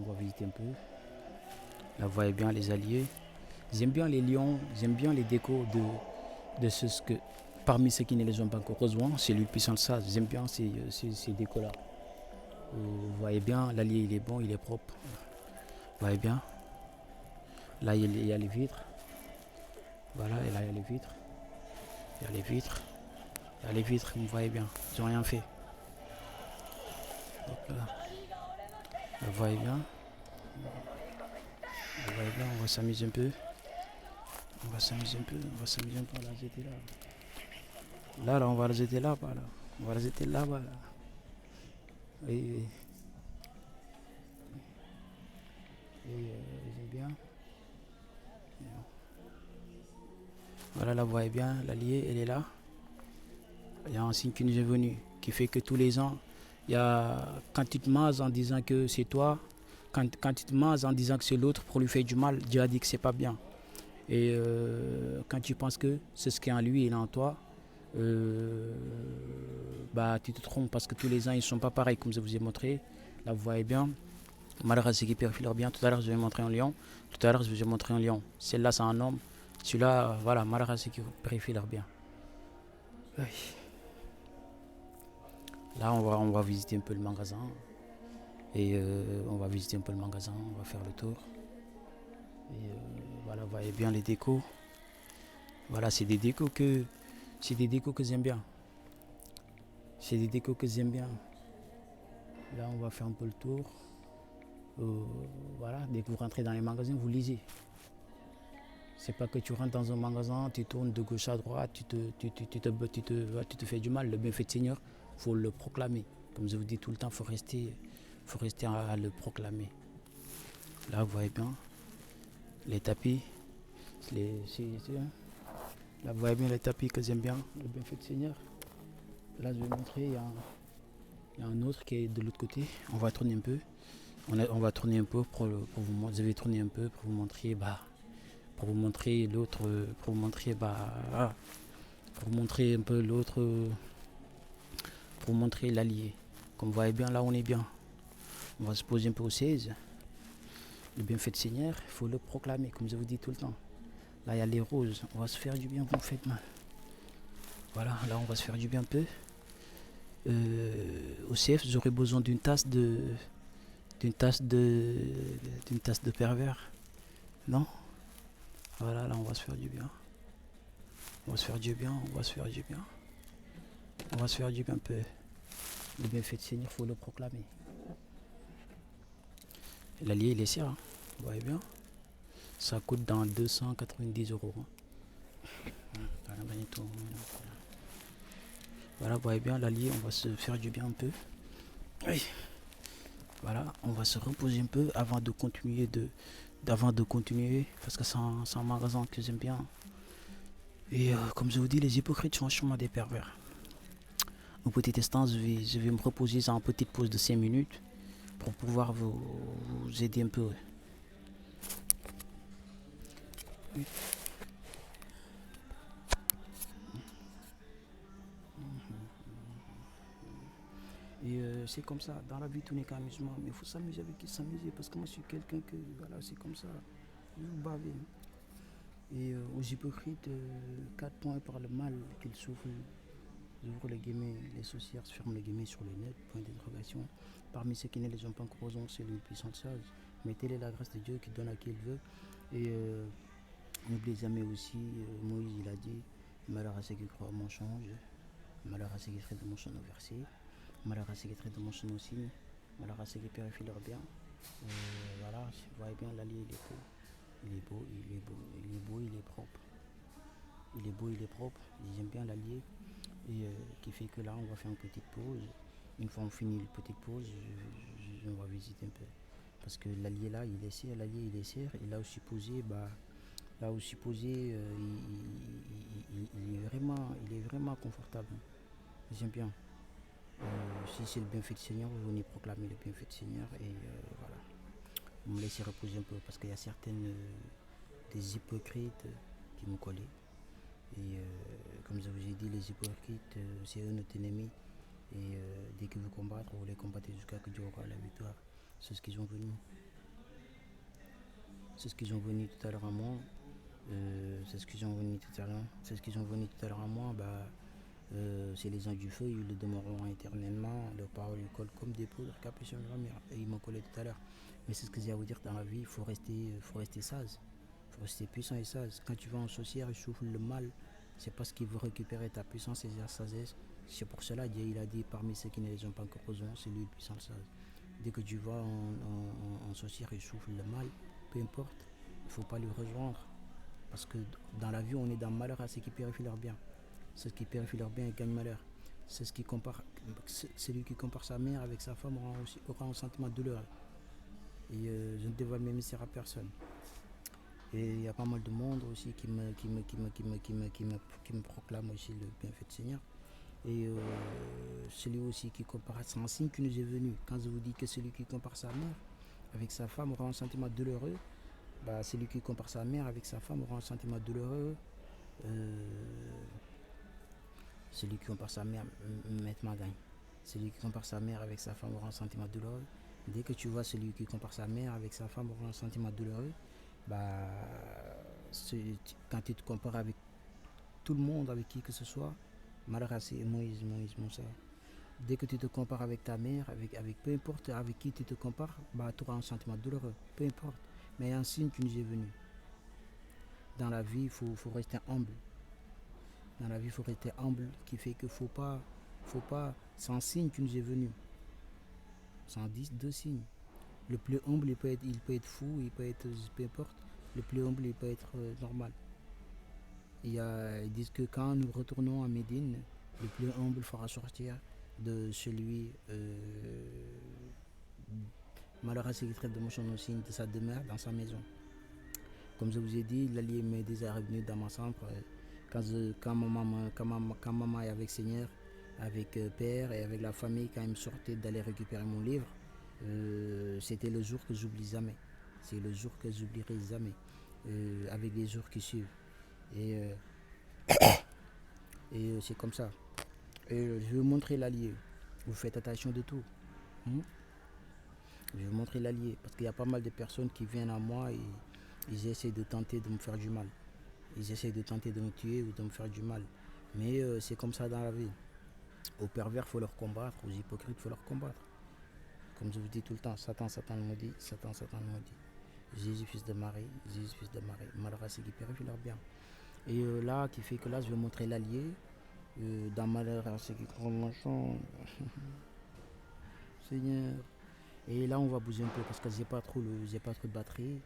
va visiter un peu. Là, vous voyez bien les alliés. J'aime bien les lions, j'aime bien les décos de ce que parmi ceux qui ne les ont pas encore rejoints, c'est lui puissant ça. J'aime bien ces décos-là. Vous voyez bien, l'allié il est bon, il est propre. Vous voyez bien. Là il y a les vitres. Voilà, et là il y a les vitres. Vous voyez bien, ils n'ont rien fait. Donc, là, vous voyez bien. On va s'amuser un peu. On va s'amuser un peu, on va la jeter là. Là, on va la jeter là-bas. On va la jeter là-bas. Là. Oui. J'aime bien. Voilà, là, vous voyez bien, l'allié, elle est là. Il y a un signe qui nous est venu, qui fait que tous les ans, il y a, quand tu te mases en disant que c'est toi, quand tu te mases en disant que c'est l'autre pour lui faire du mal, Dieu a dit que c'est pas bien. Et quand tu penses que c'est ce qui est en lui, il est en toi, Bah, tu te trompes parce que tous les ans ils ne sont pas pareils comme je vous ai montré. Là, vous voyez bien. Malheureusement, c'est qui perfile bien. Tout à l'heure, je vais montrer un lion. Tout à l'heure, je vous ai montré un lion. Celle-là, c'est un homme. Celui-là, voilà, malheureusement, c'est qui perfile bien. Oui. Là, on va visiter un peu le magasin. Et on va visiter un peu le magasin. On va faire le tour. Et voilà, vous voyez bien les décos. Voilà, c'est des décos que j'aime bien. C'est des décos que j'aime bien. Là, on va faire un peu le tour. Voilà, dès que vous rentrez dans les magasins, vous lisez. C'est pas que tu rentres dans un magasin, tu tournes de gauche à droite, tu te fais du mal. Le bienfait de Seigneur, il faut le proclamer. Comme je vous dis tout le temps, il faut rester à le proclamer. Là, vous voyez bien les tapis. Là, vous voyez bien les tapis que j'aime bien, le bienfait de Seigneur. Là, je vais montrer, il y a un autre qui est de l'autre côté. On va tourner un peu. On va tourner un peu pour vous montrer. Je vais tourner un peu pour vous montrer, pour vous montrer l'autre, pour vous montrer un peu l'autre, pour vous montrer l'allié. Comme vous voyez bien, là on est bien. On va se poser un peu au 16. Le bienfait de Seigneur, il faut le proclamer, comme je vous dis tout le temps. Là il y a les roses, on va se faire du bien, vous me faites mal. Voilà, là on va se faire du bien un peu. Au CF, j'aurais besoin d'une tasse de pervers. Non? Voilà, là on va se faire du bien. On va se faire du bien, on va se faire du bien. On va se faire du bien un peu. Le bienfait de Seigneur, il faut le proclamer. L'allié, il est cher, hein. Vous voyez bien. Ça coûte dans 290 euros. Voilà, vous voyez bien, l'allié, on va se faire du bien un peu. Oui. Voilà, on va se reposer un peu avant de continuer parce que c'est un magasin que j'aime bien. Et comme je vous dis, les hypocrites sont sûrement des pervers. Au petit instant, je vais me reposer dans une petite pause de 5 minutes pour pouvoir vous aider un peu. Oui. Et c'est comme ça, dans la vie tout n'est qu'amusement, mais il faut s'amuser avec qui s'amuser, parce que moi je suis quelqu'un que, voilà, c'est comme ça, je vous bavez. Et aux hypocrites, 4 points par le mal qu'ils souffrent, j'ouvre les guillemets, les sorcières se ferment les guillemets sur le net, point d'interrogation. Parmi ceux qui ne les ont pas encore osons, c'est lui puissant de sage, mais telle est la grâce de Dieu qui donne à qui il veut. Et n'oubliez jamais aussi, Moïse il a dit, malheur à ceux qui croient à mon change, malheur à ceux qui traitent de mon son au verset. Malheur à ceux qui traitent de mon son aussi. Malheur à ceux qui purifient leur bien. Voilà, vous voyez bien, l'allié il est beau. Il est beau, il est beau, il est beau, il est propre. Il est beau, il est propre. J'aime bien l'allié. Et qui fait que là, on va faire une petite pause. Une fois on finit une petite pause, on va visiter un peu. Parce que l'allié là, il est serre, l'allié il est serre. Et là aussi posé, il est vraiment confortable. J'aime bien. Si c'est le bienfait du Seigneur, vous venez proclamer le bienfait du Seigneur et voilà. Vous me laissez reposer un peu parce qu'il y a certaines des hypocrites qui me collaient. Et comme je vous ai dit, les hypocrites, c'est eux notre ennemi. Et dès qu'ils vous combattent, vous les combattez jusqu'à que Dieu aura la victoire. C'est ce qu'ils ont venu. C'est ce qu'ils ont venu tout à l'heure à moi. C'est ce qu'ils ont venu tout à l'heure. C'est ce qu'ils ont venu tout à l'heure à moi. C'est les anges du feu, ils le demeureront éternellement. Leurs paroles ils collent comme des poudres capées sur le mur. Et ils m'ont collé tout à l'heure. Mais c'est ce que j'ai à vous dire dans la vie, il faut rester sage. Il faut rester puissant et sage. Quand tu vas en sorcière, il souffle le mal. C'est parce qu'il veut récupérer ta puissance et ta sagesse. C'est pour cela Dieu il a dit parmi ceux qui ne les ont pas encore besoin, c'est lui le puissant sage. Dès que tu vas en sorcière, il souffle le mal, peu importe, il ne faut pas lui rejoindre. Parce que dans la vie, on est dans le malheur à ceux qui purifient leur bien. Ceux qui purifient leur bien et gagnent malheur. C'est ce qui compare, celui qui compare sa mère avec sa femme aura un sentiment de douleur. Et je ne dévoile mes mystères à personne. Et il y a pas mal de monde aussi qui me proclame aussi le bienfait du Seigneur. Et celui aussi qui compare, c'est un signe qui nous est venu. Quand je vous dis que celui qui compare sa mère avec sa femme aura un sentiment douloureux, celui qui compare sa mère avec sa femme aura un sentiment douloureux. Celui qui compare sa mère, Maître Magagne. Celui qui compare sa mère avec sa femme aura un sentiment douloureux. Dès que tu vois celui qui compare sa mère avec sa femme aura un sentiment douloureux, bah, quand tu te compares avec tout le monde, avec qui que ce soit, Malarassi et Moïse Moussa. Dès que tu te compares avec ta mère, avec peu importe avec qui tu te compares, bah, tu auras un sentiment douloureux, peu importe. Mais un signe qui nous est venu. Dans la vie, faut rester humble. Dans la vie, il faut rester humble, qui fait que faut pas, c'est un signe qui nous est venu. C'est un deux signes. Le plus humble, il peut être fou, il peut être, peu importe. Le plus humble, il peut être normal. Ils disent que quand nous retournons à Médine, le plus humble fera sortir de celui malheureux qui traite de motion aussi de sa demeure dans sa maison. Comme je vous ai dit, l'allié m'est déjà revenu dans ma chambre quand maman est avec Seigneur, avec Père et avec la famille, quand il me sortait d'aller récupérer mon livre, c'était le jour que j'oublie jamais. C'est le jour que j'oublierai jamais, avec les jours qui suivent. Et, c'est comme ça. Et je vais vous montrer l'allié. Vous faites attention de tout. Je vais vous montrer l'allié. Parce qu'il y a pas mal de personnes qui viennent à moi et ils essaient de tenter de me faire du mal. Ils essaient de tenter de me tuer ou de me faire du mal. Mais c'est comme ça dans la vie. Aux pervers, il faut leur combattre. Aux hypocrites, il faut leur combattre. Comme je vous dis tout le temps, Satan, Satan le maudit. Satan, Satan le maudit. Jésus, fils de Marie. Jésus, fils de Marie. Malheureux, c'est qui périfie leur bien. Et là, qui fait que là, je vais montrer l'allié. Dans Malheureux, c'est qui prend mon champ. Seigneur. Et là, on va bouger un peu parce que j'ai pas trop de batterie.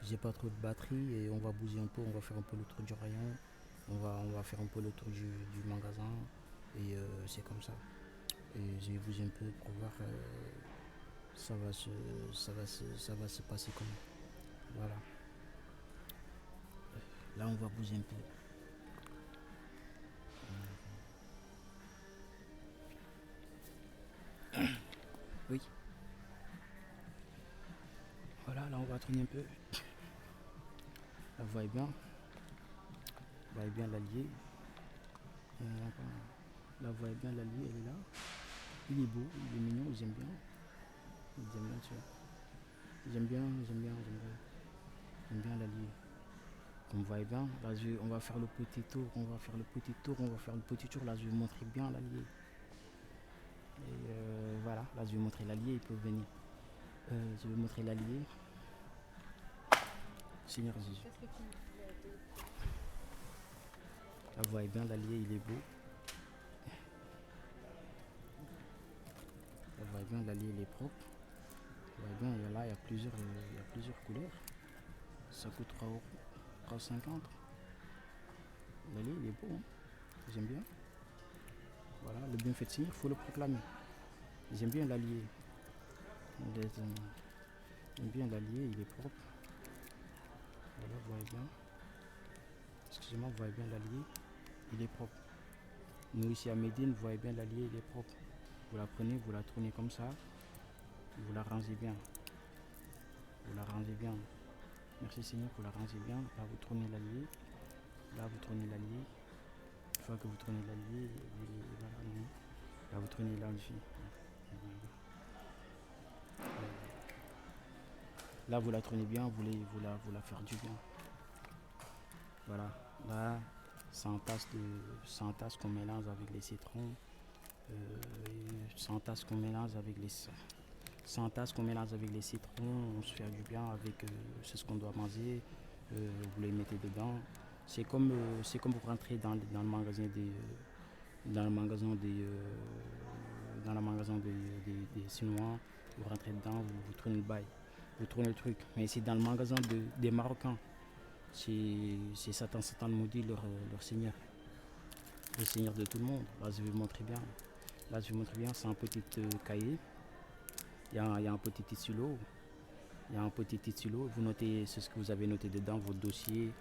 J'ai pas trop de batterie et on va bouger un peu. On va faire un peu le tour du rayon. On va faire un peu le tour du magasin. Et c'est comme ça. Et je vais bouger un peu pour voir ça va se passer comment. Voilà. Là, on va bouger un peu. Oui. Voilà, là, on va tourner un peu. La voix est bien. La voix est bien l'allié. La voix est bien l'allié, elle est là. Il est beau, il est mignon, j'aime bien. J'aime bien, tu vois. J'aime bien l'allié. Comme vous voyez bien, là, on va faire le petit tour, on va faire le petit tour, là je vais vous montrer bien l'allié. Et voilà, là je vais vous montrer l'allié, il peut venir. Je vais vous montrer l'allié. Seigneur Jésus. Là vous voyez bien l'allié, il est beau. Là vous voyez bien l'allié, il est propre. Vous voyez bien, il y a plusieurs couleurs. Ça coûte 3,50 €. L'allié, il est beau, hein. J'aime bien. Voilà, le bienfait de Seigneur, il faut le proclamer. J'aime bien l'allié. J'aime bien l'allié, il est propre. Voilà, vous voyez bien. Excusez-moi, vous voyez bien l'allié, il est propre. Nous ici à Médine, vous voyez bien l'allié, il est propre. Vous la prenez, vous la tournez comme ça, vous la rangez bien. Vous la rangez bien. Merci Seigneur, vous la rangez bien. Là, vous tournez l'allié. Là, vous tournez l'allié. Une fois que vous tournez l'allié, voilà, non. Là, vous tournez là-dessus. Là, vous la tournez bien, vous la faire du bien. Voilà. Là, c'est un tasse qu'on mélange avec les citrons. C'est un tasse qu'on mélange avec les citrons. On se fait du bien avec c'est ce qu'on doit manger. Vous les mettez dedans. C'est comme vous rentrez dans le magasin des Chinois. Vous rentrez dedans, vous tournez le bail, vous tournez le truc. Mais c'est dans le magasin des Marocains. C'est Satan le maudit, leur seigneur. Le seigneur de tout le monde. Là, je vais vous montrer bien. C'est un petit cahier. Il y a un petit stylo. Vous notez ce que vous avez noté dedans, votre dossier,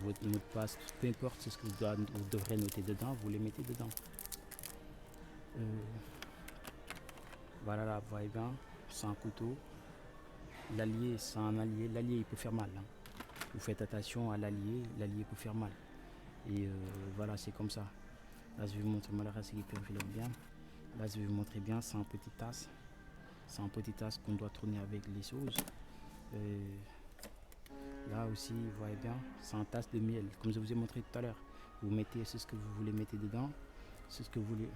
votre mot de passe, peu importe ce que vous devrez noter dedans, vous les mettez dedans. Voilà, là, vous voyez bien, c'est un couteau. L'allié, c'est un allié. L'allié, il peut faire mal, hein. Vous faites attention à l'allié peut faire mal. Et voilà, c'est comme ça. Là, je vais vous montrer moi, la race qui perfile bien. Là, je vais vous montrer bien, c'est un petit tasse. C'est un petit tasse qu'on doit tourner avec les sauces. Là aussi, vous voyez bien, c'est un tasse de miel. Comme je vous ai montré tout à l'heure. Vous mettez, c'est ce que vous voulez mettre dedans. C'est ce que vous voulez.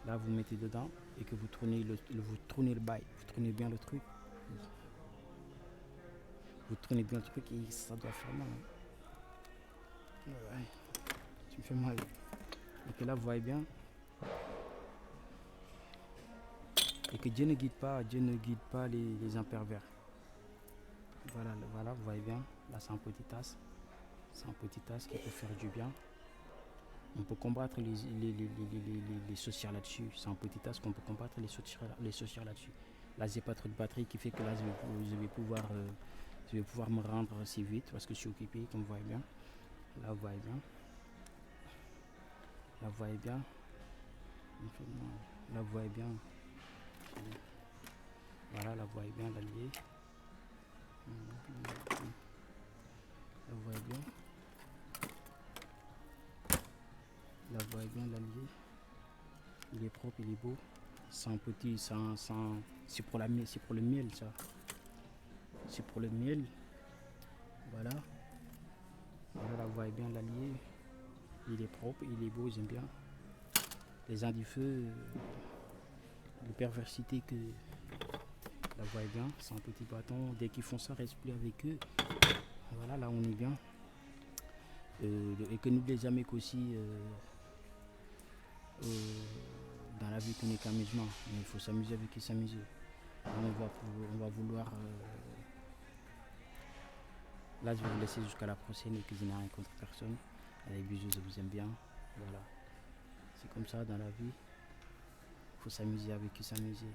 Là, vous mettez dedans et que vous tournez vous tournez le bail. Vous tournez bien le truc. Vous tournez bien le truc et ça doit faire mal. Ouais, tu me fais mal. Donc là, vous voyez bien. Et que Dieu ne guide pas les impervers. Voilà, voilà, vous voyez bien. Là, c'est un petit tasse. C'est un petit tasse qui peut faire du bien. On peut combattre les sorcières là-dessus. C'est un petit tasse qu'on peut combattre les sorcières là-dessus. Là, j'ai pas trop de batterie qui fait que là, je vais pouvoir me rendre assez vite parce que je suis occupé, comme vous voyez bien. Là, vous voyez bien. Là, vous voyez bien. Là, vous voyez bien. Voilà, là, vous voyez bien l'allié. Là, vous voyez bien. Là, vous voyez bien l'allié. Il est propre, il est beau. C'est un petit, c'est pour le miel, ça. C'est pour le miel. Voilà. Voilà, là, vous voyez bien l'allié. Il est propre, il est beau, j'aime bien. Les uns du feu, les perversités que... Là, vous voyez bien, c'est un petit bâton. Dès qu'ils font ça, reste plus avec eux. Voilà, là, on est bien. Et que n'oubliez jamais qu'aussi... dans la vie qu'on n'est qu'amusement, mais il faut s'amuser avec qui s'amuser. On va vouloir. Là, je vais vous laisser jusqu'à la prochaine et que je n'ai rien contre personne. Allez, bisous, je vous aime bien. Voilà. C'est comme ça dans la vie. Il faut s'amuser avec qui s'amuser.